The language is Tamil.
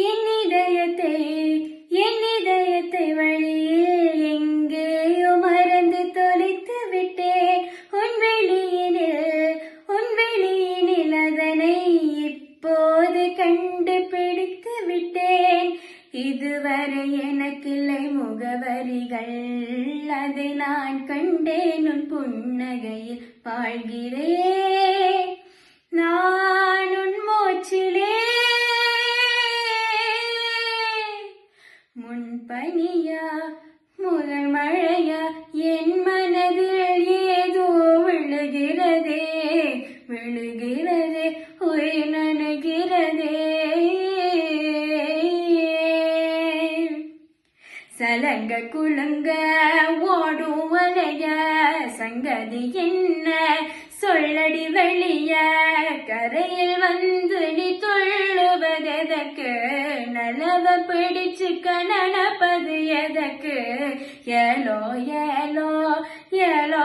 என் இதயத்தை வழியில் எங்கேயோ மறந்து தொலைத்து விட்டேன். உன் வெளியினில் அதனை இப்போது கண்டுபிடித்து விட்டேன். இதுவரை எனக்கில்லை முகவரிகள், அதை நான் கண்டேன் உன் புன்னகையில் வாழ்கிறேன். நான் உன் மூச்சிலே முன்பனியா முதல் மழையா, என் மனதில் ஏதோ விழுகிறதே உயிர் நனைகிறதே. சலங்க குலங்க ஓடும் வலைய சங்கதி என்ன சொல்லடி வெளிய, கரையில் வந்து நீ துள்ளுவதெதற்கு, நலவ பிடிச்சு கணனப்பது எதற்கு. ஏலோ ஏலோ ஏலோ